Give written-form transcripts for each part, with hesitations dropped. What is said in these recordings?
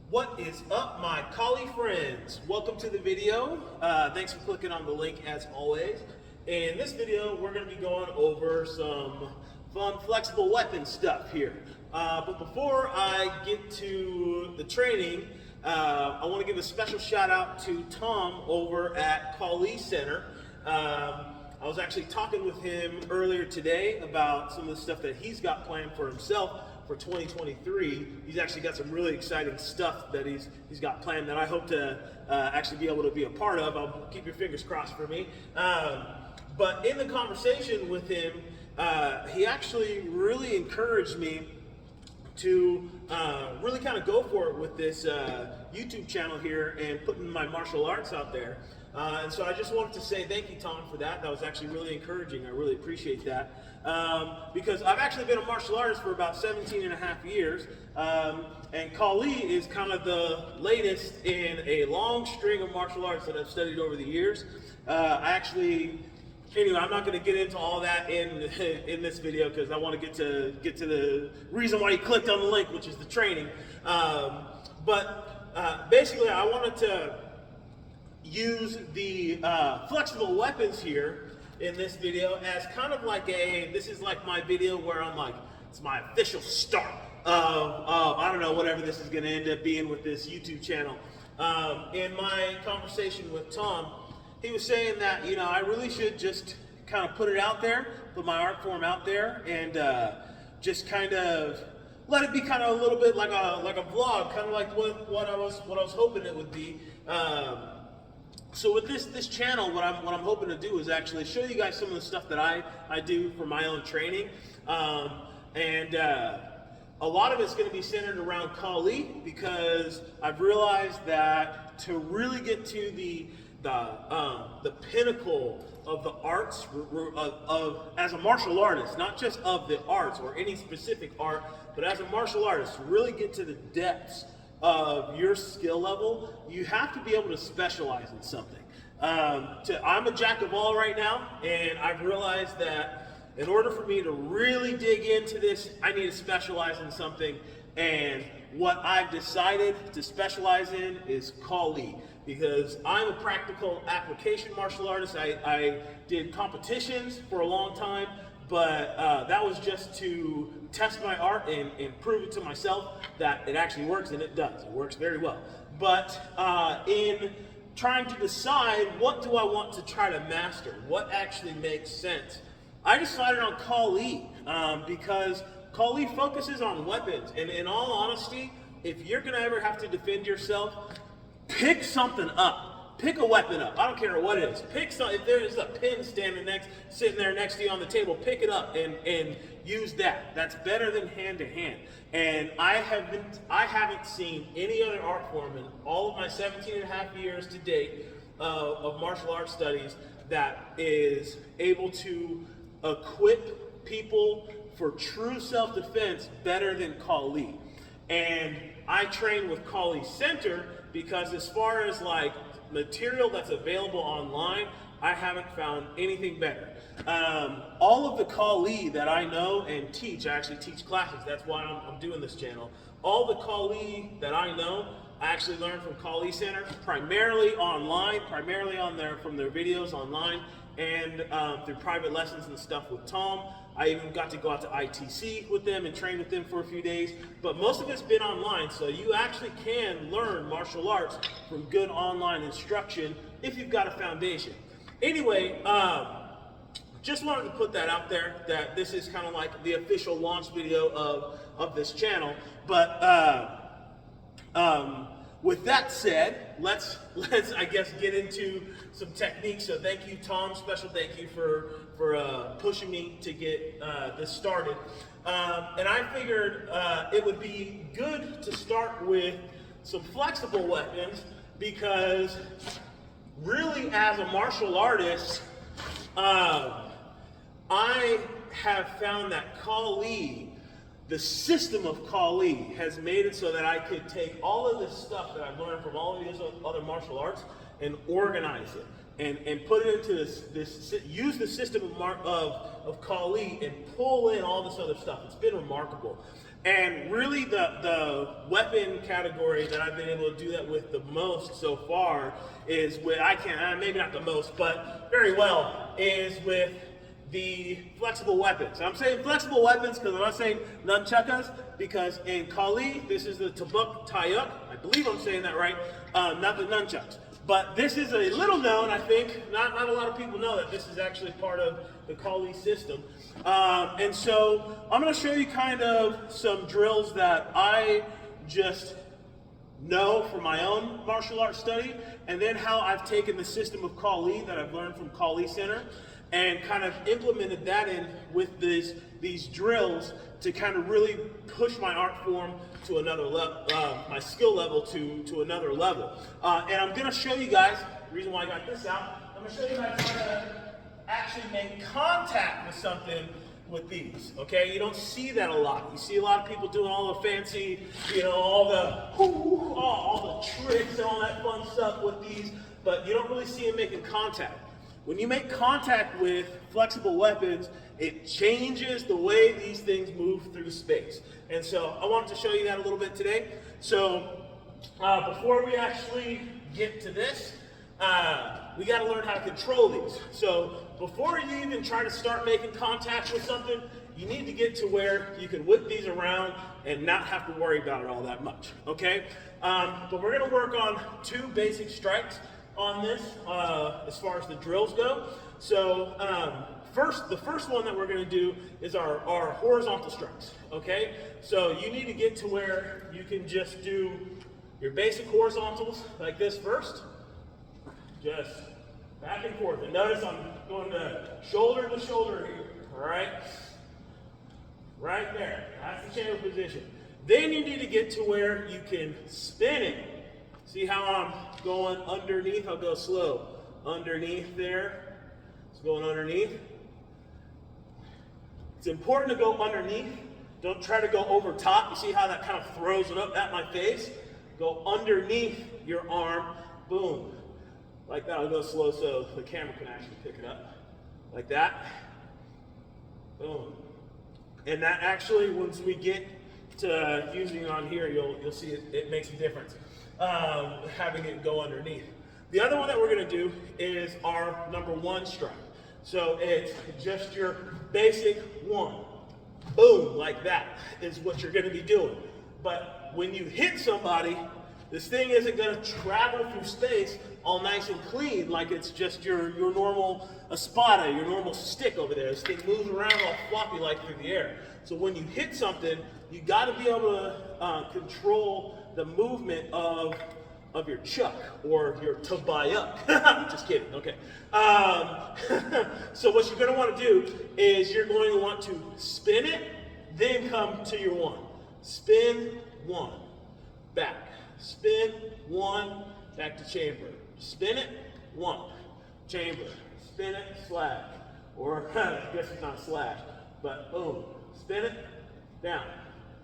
What is up, my collie friends? Welcome to the video. Thanks for clicking on the link as always. In this video, we're going to be going over some fun flexible weapon stuff here. But before I get to the training, I want to give a special shout out to Tom over at Collie Center. I was actually talking with him earlier today about some of the stuff that he's got planned for himself for 2023. He's actually got some really exciting stuff that he's got planned that I hope to actually be able to be a part of. I'll keep your fingers crossed for me. But in the conversation with him, he actually really encouraged me to really kind of go for it with this YouTube channel here and putting my martial arts out there. And so I just wanted to say thank you, Tom, for that. That was actually really encouraging. I really appreciate that. Because I've actually been a martial artist for about 17 and a half years. And Kali is kind of the latest in a long string of martial arts that I've studied over the years. Anyway, I'm not going to get into all that in this video because I want to get to the reason why you clicked on the link, which is the training. Basically, I wanted to use the flexible weapons here in this video as kind of like this is like my video where I'm like, it's my official start of I don't know, whatever this is going to end up being with this YouTube channel. In my conversation with Tom, he was saying that, you know, I really should just kind of put it out there, put my art form out there, and just kind of let it be kind of a little bit like a vlog, kind of like what I was hoping it would be. So with this channel, what I'm hoping to do is actually show you guys some of the stuff that I do for my own training, and a lot of it's going to be centered around Kali because I've realized that to really get to the pinnacle of the arts of as a martial artist, not just of the arts or any specific art, but as a martial artist, to really get to the depths of your skill level, you have to be able to specialize in something. I'm a jack of all right now, and I've realized that in order for me to really dig into this, I need to specialize in something, and what I've decided to specialize in is Kali, because I'm a practical application martial artist. I did competitions for a long time, but that was just to test my art and prove it to myself that it actually works, and it does. It works very well. But in trying to decide what do I want to try to master, what actually makes sense, I decided on Kali because Kali focuses on weapons. And in all honesty, if you're going to ever have to defend yourself, pick something up. Pick a weapon up. I don't care what it is. Pick some. If there is a pin sitting there next to you on the table, pick it up and use that. That's better than hand to hand. And I haven't seen any other art form in all of my 17 and a half years to date of martial arts studies that is able to equip people for true self-defense better than Kali. And I train with Collie Center because as far as like material that's available online, I haven't found anything better. All of the Kali that I know and teach, I actually teach classes, that's why I'm doing this channel. All the Kali that I know, I actually learned from Collie Center, primarily online, from their videos online, and through private lessons and stuff with Tom. I even got to go out to ITC with them and train with them for a few days, but most of it's been online, so you actually can learn martial arts from good online instruction if you've got a foundation. Anyway, just wanted to put that out there, that this is kind of like the official launch video of this channel, but with that said, let's I guess get into some techniques. So thank you, Tom. Special thank you for pushing me to get this started. And I figured it would be good to start with some flexible weapons because really, as a martial artist, I have found that Kali, the system of Kali, has made it so that I could take all of this stuff that I've learned from all of these other martial arts and organize it and put it into use the system of Kali and pull in all this other stuff. It's been remarkable. And really the weapon category that I've been able to do that with the most so far is with, maybe not the most, but very well, is with the flexible weapons. I'm saying flexible weapons because I'm not saying nunchuckas, because in Kali, this is the tabuk tayuk. I believe I'm saying that right, not the nunchucks. But this is a little known, I think. Not a lot of people know that this is actually part of the Kali system. And so I'm going to show you kind of some drills that I just know from my own martial arts study, and then how I've taken the system of Kali that I've learned from Kali Center and kind of implemented that in with these drills to kind of really push my art form to another level, my skill level to another level. And I'm going to show you guys, the reason why I got this out, I'm going to show you guys how to actually make contact with something with these, okay? You don't see that a lot. You see a lot of people doing all the fancy, all the tricks and all that fun stuff with these, but you don't really see them making contact. When you make contact with flexible weapons, it changes the way these things move through space. And so I wanted to show you that a little bit today. So before we actually get to this, we got to learn how to control these. So before you even try to start making contact with something, you need to get to where you can whip these around and not have to worry about it all that much, okay? But we're going to work on 2 basic strikes on this as far as the drills go. So the first one that we're going to do is our horizontal strikes, okay? So you need to get to where you can just do your basic horizontals like this first. Just back and forth. And notice I'm going to shoulder here, all right? Right there. That's the chamber position. Then you need to get to where you can spin it. See how I'm going underneath? I'll go slow. Underneath there. It's going underneath. It's important to go underneath. Don't try to go over top. You see how that kind of throws it up at my face? Go underneath your arm. Boom. Like that. I'll go slow so the camera can actually pick it up. Like that. Boom. And that actually, once we get to using it on here, you'll see it makes a difference. Having it go underneath. The other one that we're going to do is our number 1 strike. So it's just your basic 1. Boom, like that is what you're going to be doing. But when you hit somebody, this thing isn't going to travel through space all nice and clean like it's just your normal espada, your normal stick over there. This thing moves around all floppy like through the air. So when you hit something, you got to be able to control the movement of your chuck or your tabayuk. Just kidding, okay. So what you're going to want to do is you're going to want to spin it, then come to your 1. Spin 1, back. Spin 1, back to chamber. Spin it, 1, chamber. Spin it, slash. Or I guess it's not slash, but boom. Spin it, down.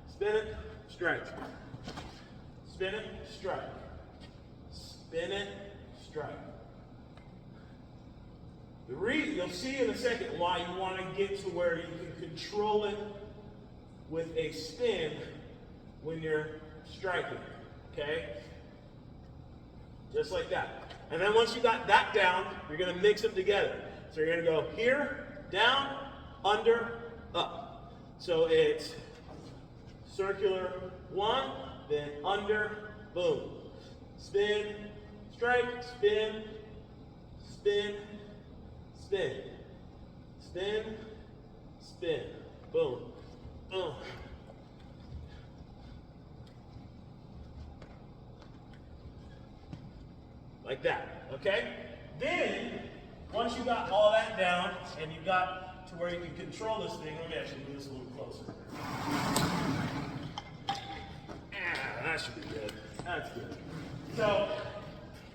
Spin it, strike. Spin it, strike. Spin it, strike. You'll see in a second why you want to get to where you can control it with a spin when you're striking, okay? Just like that. And then once you got that down, you're going to mix them together. So you're going to go here, down, under, up. So it's circular 1, then under, boom. Spin, strike, spin, spin, spin, spin, spin, boom, boom. Like that, okay? Then, once you got all that down and you got to where you can control this thing, let me actually move this a little closer. That should be good. That's good. So,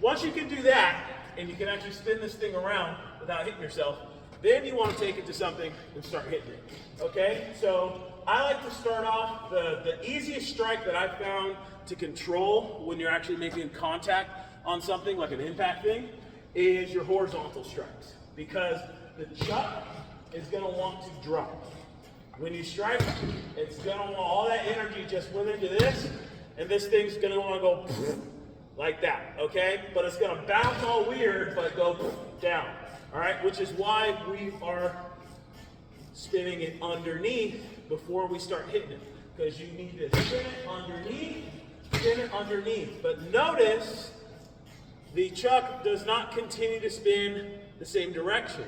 once you can do that, and you can actually spin this thing around without hitting yourself, then you want to take it to something and start hitting it. Okay? So, I like to start off, the easiest strike that I've found to control when you're actually making contact on something like an impact thing is your horizontal strikes, because the chuck is going to want to drop. When you strike, it's gonna want all that energy just went into this, and this thing's gonna wanna go like that, okay? But it's gonna bounce all weird, but go down, all right? Which is why we are spinning it underneath before we start hitting it, because you need to spin it underneath. But notice the chuck does not continue to spin the same direction.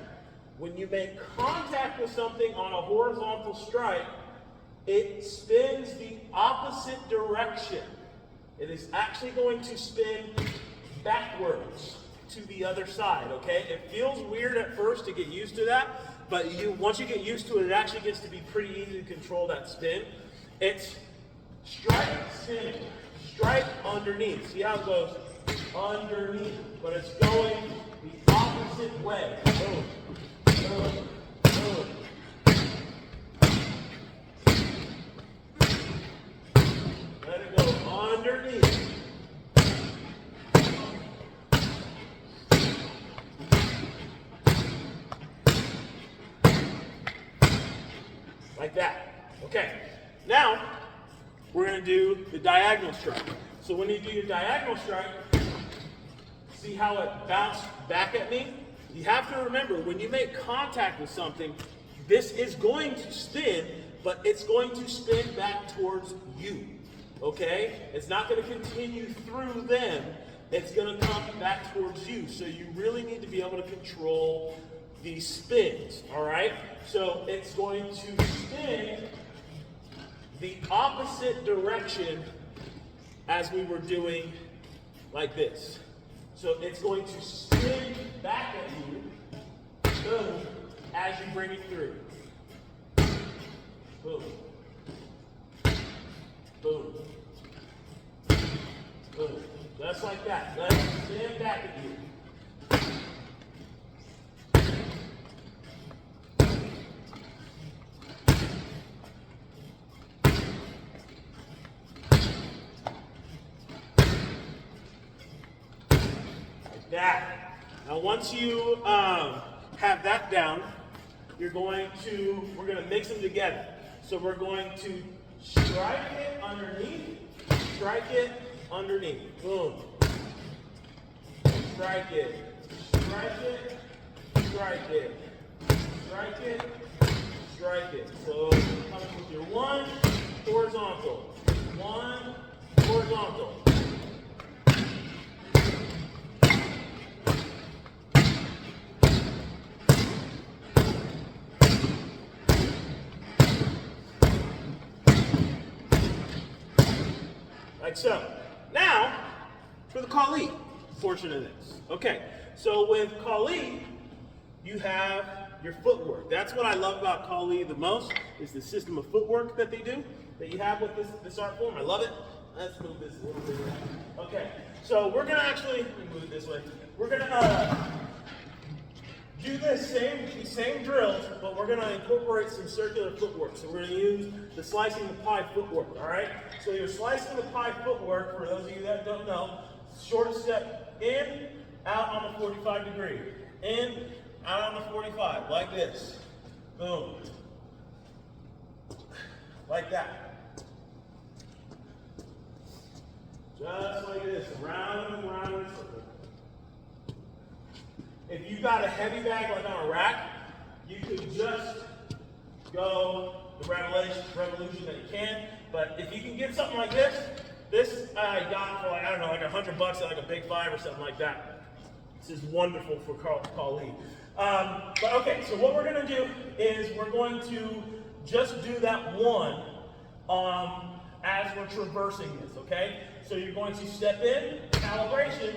When you make contact with something on a horizontal strike, it spins the opposite direction. It is actually going to spin backwards to the other side, okay? It feels weird at first to get used to that, but once you get used to it, it actually gets to be pretty easy to control that spin. It's strike, spinning, strike, underneath. See how it goes? Underneath, but it's going the opposite way. Boom, boom, boom. Let it go underneath. Like that. Okay. Now, we're going to do the diagonal strike. So when you do your diagonal strike, see how it bounced back at me? You have to remember, when you make contact with something, this is going to spin, but it's going to spin back towards you. Okay? It's not going to continue through them. It's going to come back towards you. So you really need to be able to control these spins. All right? So it's going to spin the opposite direction as we were doing like this. So it's going to spin back at you, boom, as you bring it through. Boom. Boom. Boom. Just like that. Let it spin back at you. That. Now once you have that down, we're going to mix them together. So we're going to strike it underneath, boom. Strike it, strike it, strike it. So coming with your one horizontal. Like so. Now, for the Kali portion of this. Okay, so with Kali, you have your footwork. That's what I love about Kali the most, is the system of footwork that they do, that you have with this art form. I love it. Let's move this a little bit. Okay, so we're gonna actually, let me move it this way. We're gonna do this same drills, but we're gonna incorporate some circular footwork. So we're gonna use the slicing the pie footwork, all right? So your slicing the pie footwork, for those of you that don't know, short step in, out on the 45 degree. In, out on the 45, like this. Boom. Like that. Just like this, around and around in a circle. If you got a heavy bag like on a rack, you could just go the revolution that you can. But if you can get something like this I got for like, I don't know, like $100 at like a Big Five or something like that. This is wonderful for Kali. But okay, so what we're gonna do is we're going to just do that one as we're traversing this, okay? So you're going to step in, calibration,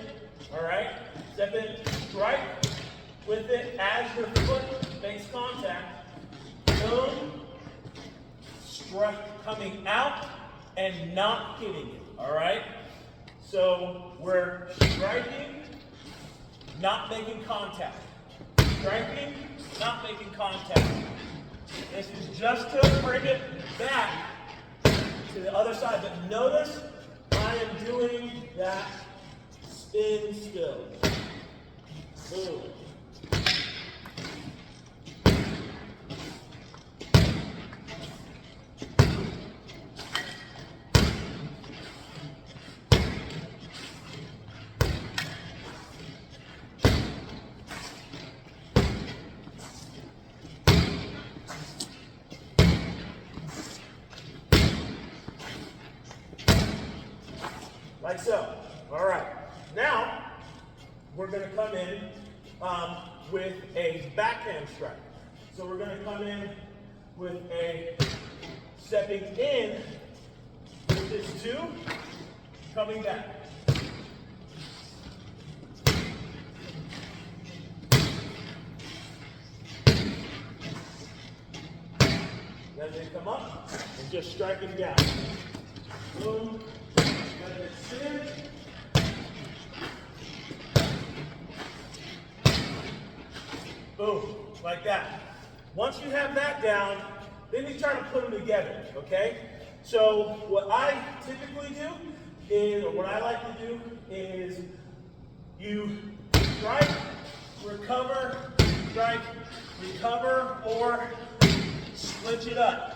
all right? Step in, strike with it as your foot makes contact. Boom, strike coming out and not hitting it, all right? So we're striking, not making contact. Striking, not making contact. This is just to bring it back to the other side. But notice I am doing that spin still. Boom. like so. All right, now we're gonna come in with a backhand strike. So we're gonna come in with a stepping in, which is 2, coming back. Then they come up and just striking down. Boom, let it spin. Boom, like that. Once you have that down, then you try to put them together, okay? So what I typically do is, or what I like to do is you strike, recover, or switch it up.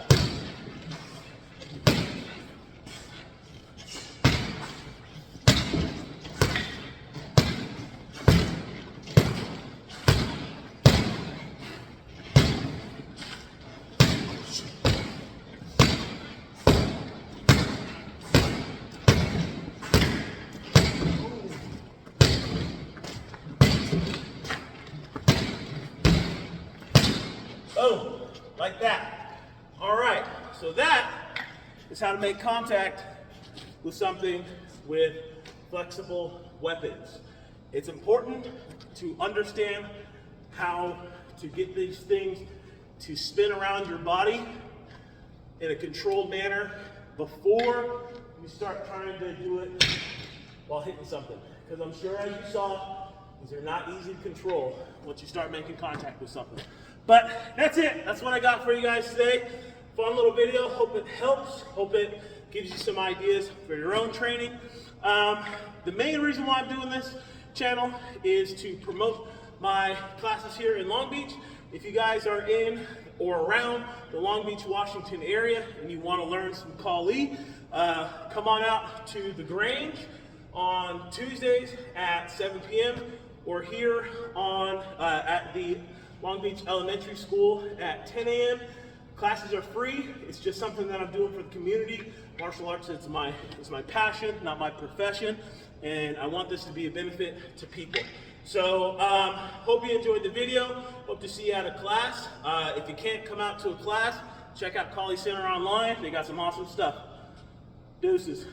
Boom, like that. All right, so that is how to make contact with something with flexible weapons. It's important to understand how to get these things to spin around your body in a controlled manner before you start trying to do it while hitting something. Because I'm sure, as you saw, these are not easy to control once you start making contact with something. But that's it. That's what I got for you guys today. Fun little video. Hope it helps. Hope it gives you some ideas for your own training. The main reason why I'm doing this channel is to promote my classes here in Long Beach. If you guys are in or around the Long Beach, Washington area and you want to learn some Kali, come on out to the Grange on Tuesdays at 7 p.m. or here on at the Long Beach Elementary School at 10 a.m. Classes are free. It's just something that I'm doing for the community. Martial arts is my passion, not my profession, and I want this to be a benefit to people. So hope you enjoyed the video. Hope to see you at a class. If you can't come out to a class, check out Kali Center online. They got some awesome stuff. Deuces.